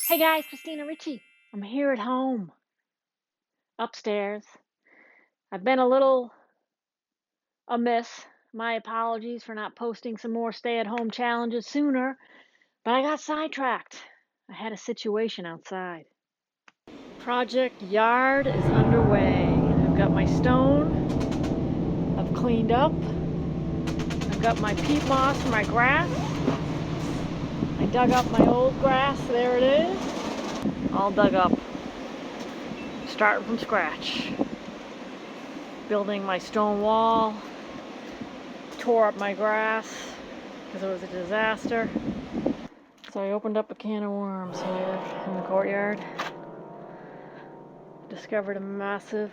Hey guys, Christina Ritchie. I'm here at home, upstairs. I've been a little amiss. My apologies for not posting some more stay-at-home challenges sooner, but I got sidetracked. I had a situation outside. Project Yard is underway. I've got my stone. I've cleaned up. I've got my peat moss for my grass. I dug up my old grass. There it is. All dug up. Starting from scratch. Building my stone wall. Tore up my grass because it was a disaster. So I opened up a can of worms here in the courtyard. Discovered a massive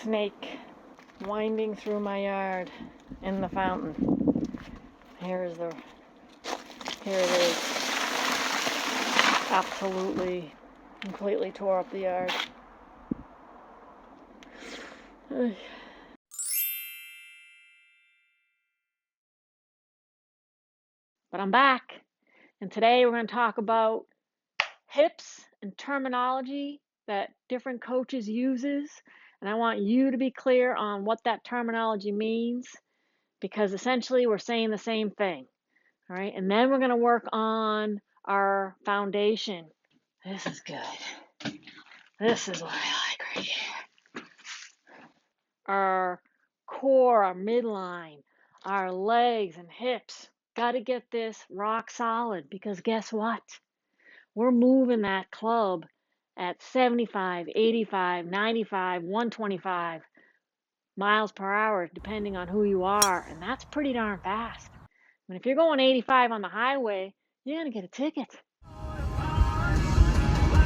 snake winding through my yard in the fountain. Here it is. Absolutely, completely tore up the yard. But I'm back, and today we're going to talk about hips and terminology that different coaches uses, and I want you to be clear on what that terminology means, because essentially we're saying the same thing. All right, and then we're going to work on our foundation. This is good. This is what I like right here. Our core, our midline, our legs and hips. Got to get this rock solid, because guess what? We're moving that club at 75, 85, 95, 125 miles per hour, depending on who you are. And that's pretty darn fast. I mean, if you're going 85 on the highway, you're going to get a ticket.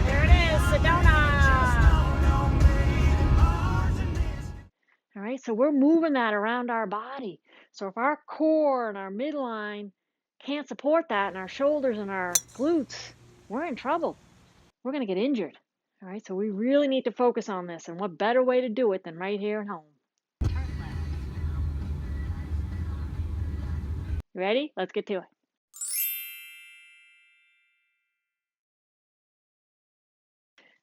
There it is, Sedona. All right, so we're moving that around our body. So if our core and our midline can't support that, and our shoulders and our glutes, we're in trouble. We're going to get injured. All right, so we really need to focus on this, and what better way to do it than right here at home? You ready? Let's get to it.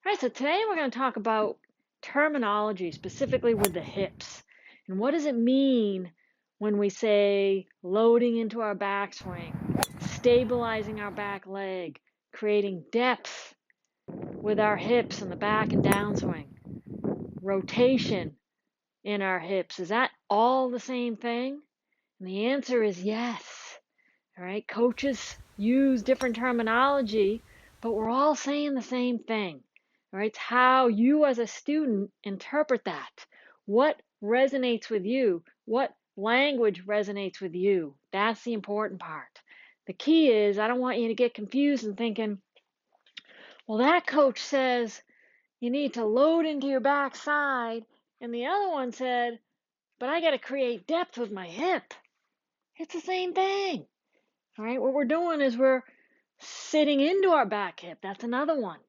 All right, so today we're going to talk about terminology, specifically with the hips. And what does it mean when we say loading into our backswing, stabilizing our back leg, creating depth with our hips in the back and downswing, rotation in our hips? Is that all the same thing? And the answer is yes. All right, coaches use different terminology, but we're all saying the same thing. All right, it's how you as a student interpret that. What resonates with you? What language resonates with you? That's the important part. The key is, I don't want you to get confused and thinking, well, that coach says you need to load into your backside, and the other one said, but I got to create depth with my hip. It's the same thing. All right, what we're doing is we're sitting into our back hip. That's another one.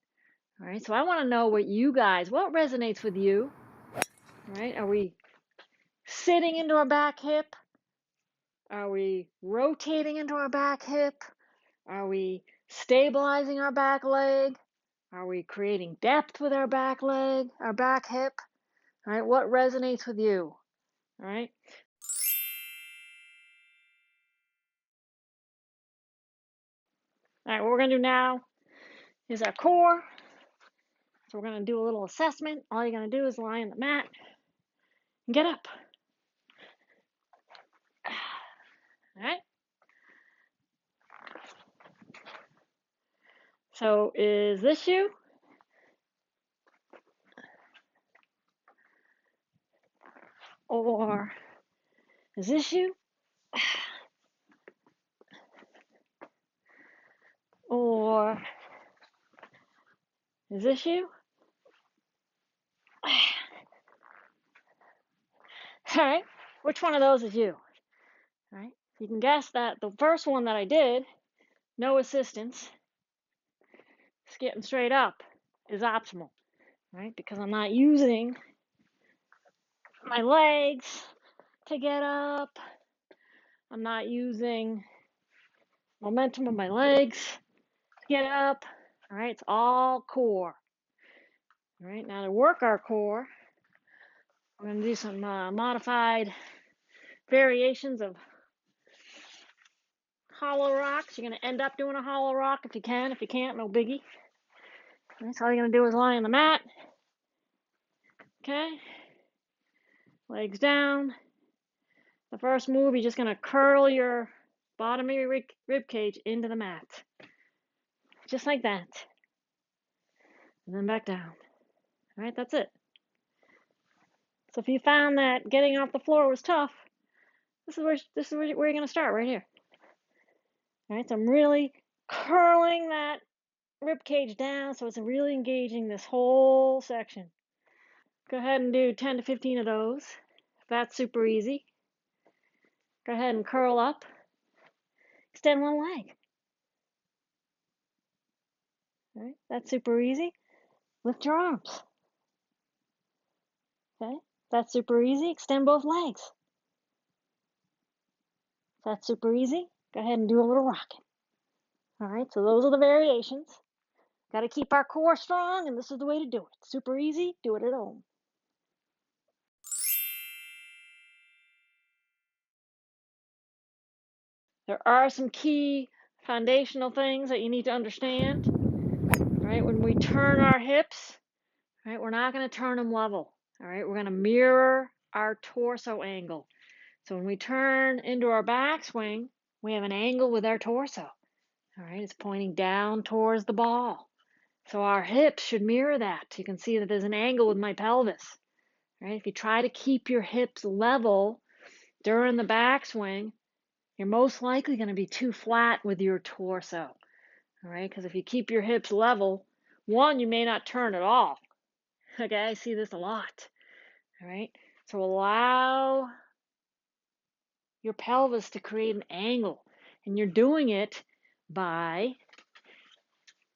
All right, so I want to know what resonates with you? All right, are we sitting into our back hip? Are we rotating into our back hip? Are we stabilizing our back leg? Are we creating depth with our back leg, our back hip? All right, what resonates with you? All right. All right, what we're going to do now is our core. So we're going to do a little assessment. All you're going to do is lie on the mat and get up. All right. So is this you? Or is this you? Or is this you? All right. Which one of those is you? All right. You can guess that the first one that I did, no assistance, getting straight up, is optimal, right? Because I'm not using my legs to get up. I'm not using momentum of my legs to get up. All right, it's all core. All right, now to work our core, we're going to do some modified variations of hollow rocks. You're going to end up doing a hollow rock if you can. If you can't, no biggie. That's all you're going to do is lie on the mat. Okay, legs down. The first move, you're just going to curl your bottom of your rib cage into the mat. Just like that. And then back down. All right, that's it. So if you found that getting off the floor was tough, this is where you're going to start, right here. All right, so I'm really curling that rib cage down so it's really engaging this whole section. Go ahead and do 10 to 15 of those. That's super easy. Go ahead and curl up. Extend one leg. All right, that's super easy. Lift your arms. Okay, that's super easy. Extend both legs. That's super easy. Go ahead and do a little rocking. All right, so those are the variations. Got to keep our core strong, and this is the way to do it. Super easy. Do it at home. There are some key foundational things that you need to understand. All right, when we turn our hips, all right, we're not going to turn them level. All right, we're going to mirror our torso angle. So when we turn into our backswing, we have an angle with our torso. All right, it's pointing down towards the ball. So our hips should mirror that. You can see that there's an angle with my pelvis. All right, if you try to keep your hips level during the backswing, you're most likely going to be too flat with your torso. All right, because if you keep your hips level, one, you may not turn at all. Okay, I see this a lot. All right, so allow your pelvis to create an angle, and you're doing it by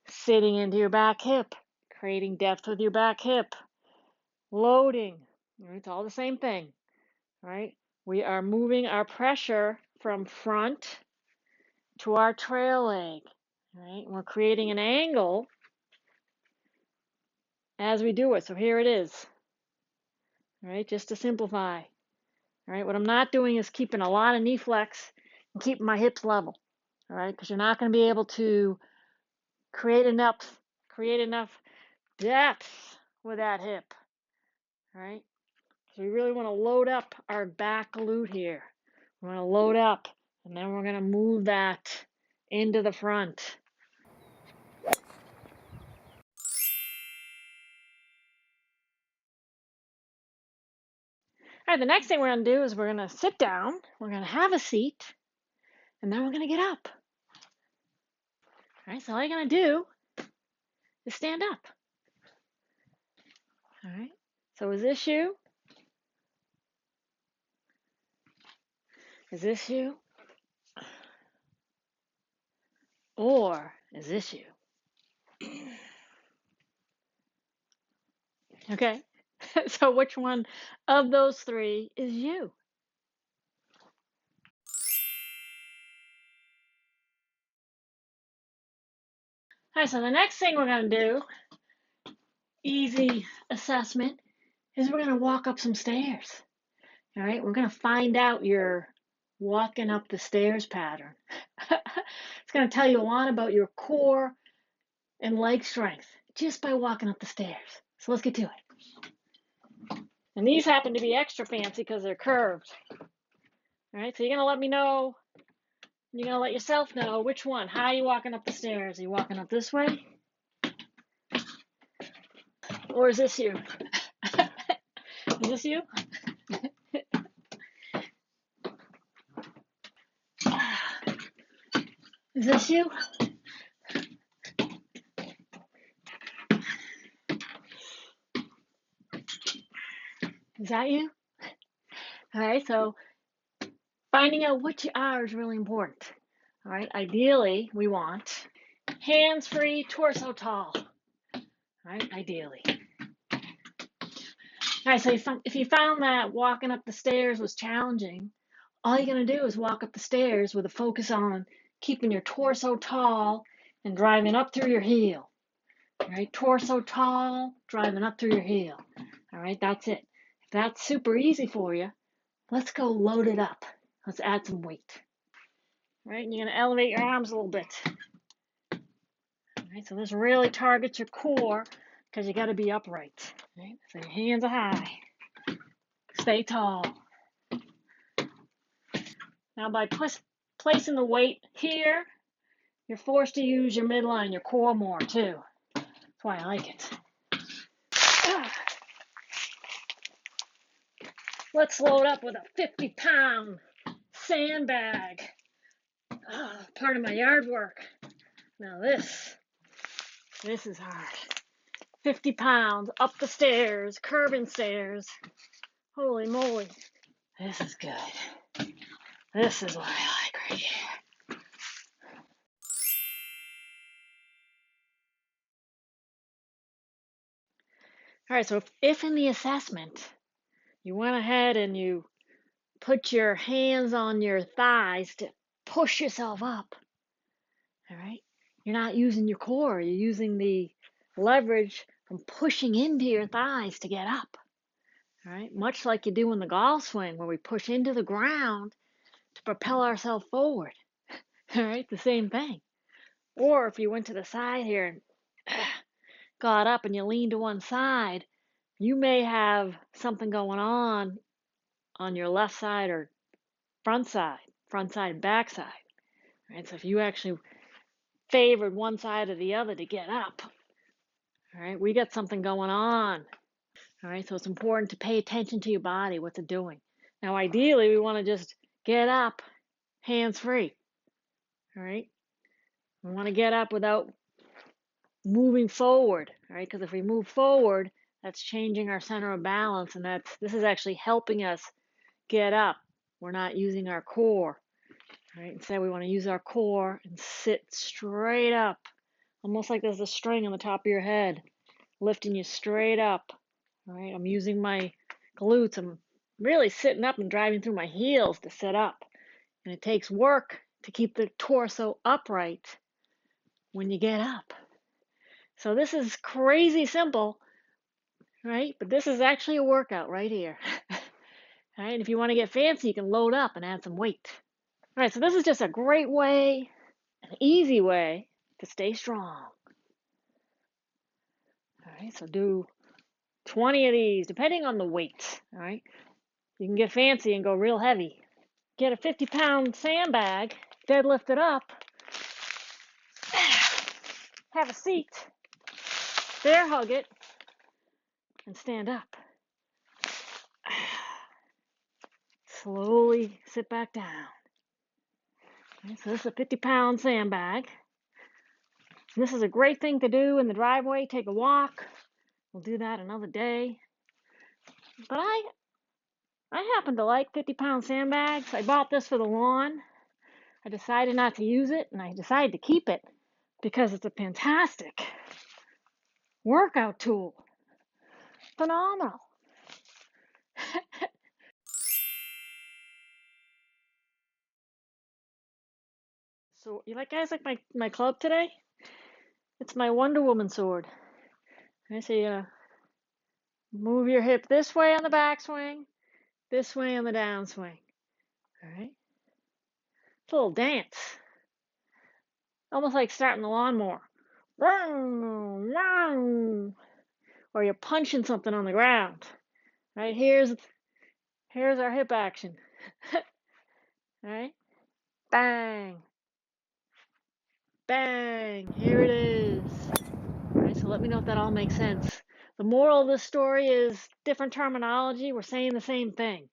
sitting into your back hip, creating depth with your back hip, loading. All right, it's all the same thing. All right, we are moving our pressure from front to our trail leg. All right, and we're creating an angle as we do it. So here it is. All right, just to simplify. All right, what I'm not doing is keeping a lot of knee flex and keeping my hips level. All right, because you're not going to be able to create enough depth with that hip. All right, so we really want to load up our back glute here. We want to load up, and then we're going to move that into the front. All right, the next thing we're going to do is we're going to sit down, we're going to have a seat, and then we're going to get up. All right, so all you're going to do is stand up. All right, so is this you? Is this you? Or is this you? Okay, so which one of those three is you? All right, so the next thing we're going to do, easy assessment, is we're going to walk up some stairs. All right, we're going to find out your walking up the stairs pattern. It's going to tell you a lot about your core and leg strength just by walking up the stairs. So let's get to it. And these happen to be extra fancy because they're curved. All right, so you're going to let me know, you're going to let yourself know which one. How are you walking up the stairs? Are you walking up this way? Or is this you? Is this you? Is this you? Is that you? All right, so finding out what you are is really important. All right, ideally, we want hands free, torso tall. All right, ideally. All right, so if you found that walking up the stairs was challenging, all you're going to do is walk up the stairs with a focus on keeping your torso tall and driving up through your heel. All right, torso tall, driving up through your heel. All right, that's it. If that's super easy for you, let's go load it up. Let's add some weight. All right, and you're going to elevate your arms a little bit. All right, so this really targets your core because you got to be upright. All right, so your hands are high. Stay tall. Now by placing the weight here, you're forced to use your midline, your core more too. That's why I like it. Let's load up with a 50-pound sandbag. Part of my yard work. Now this is hard. 50 pounds up the stairs, curving stairs. Holy moly. This is good. This is what I like right here. All right, so if in the assessment you went ahead and you put your hands on your thighs to push yourself up, all right, you're not using your core, you're using the leverage from pushing into your thighs to get up. All right, much like you do in the golf swing where we push into the ground to propel ourselves forward. All right, the same thing. Or if you went to the side here and got up and you leaned to one side, you may have something going on your left side or front side and back side. All right, so if you actually favored one side or the other to get up, all right, we got something going on. All right, so it's important to pay attention to your body, what's it doing. Now, ideally, we want to just get up hands free. All right, we want to get up without moving forward. All right, because if we move forward, that's changing our center of balance, and this is actually helping us get up. We're not using our core. All right, instead, we want to use our core and sit straight up, almost like there's a string on the top of your head, lifting you straight up. All right, I'm using my glutes. I'm really sitting up and driving through my heels to sit up. And it takes work to keep the torso upright when you get up. So this is crazy simple, right? But this is actually a workout right here. All right, and if you want to get fancy, you can load up and add some weight. All right, so this is just a great way, an easy way to stay strong. All right, so do 20 of these, depending on the weight. All right, you can get fancy and go real heavy. Get a 50-pound sandbag, deadlift it up, have a seat, bear hug it, and stand up. Slowly sit back down. Okay, so this is a 50-pound sandbag. This is a great thing to do in the driveway. Take a walk. We'll do that another day. But I happen to like 50-pound sandbags. I bought this for the lawn. I decided not to use it, and I decided to keep it because it's a fantastic workout tool. Phenomenal. So you guys like my club today? It's my Wonder Woman sword. I say move your hip this way on the backswing, this way on the downswing. All right? It's a little dance. Almost like starting the lawnmower. Or you're punching something on the ground. Right? Here's our hip action. All right? Bang. Bang. Here it is. All right, so let me know if that all makes sense. The moral of this story is different terminology. We're saying the same thing.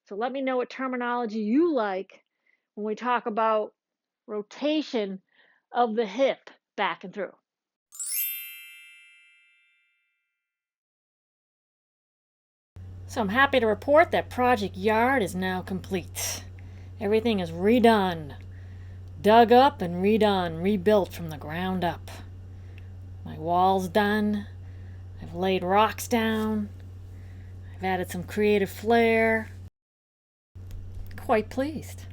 So let me know what terminology you like when we talk about rotation of the hip back and through. So I'm happy to report that Project Yard is now complete. Everything is redone, dug up and redone, rebuilt from the ground up. My wall's done. I've laid rocks down. I've added some creative flair. Quite pleased.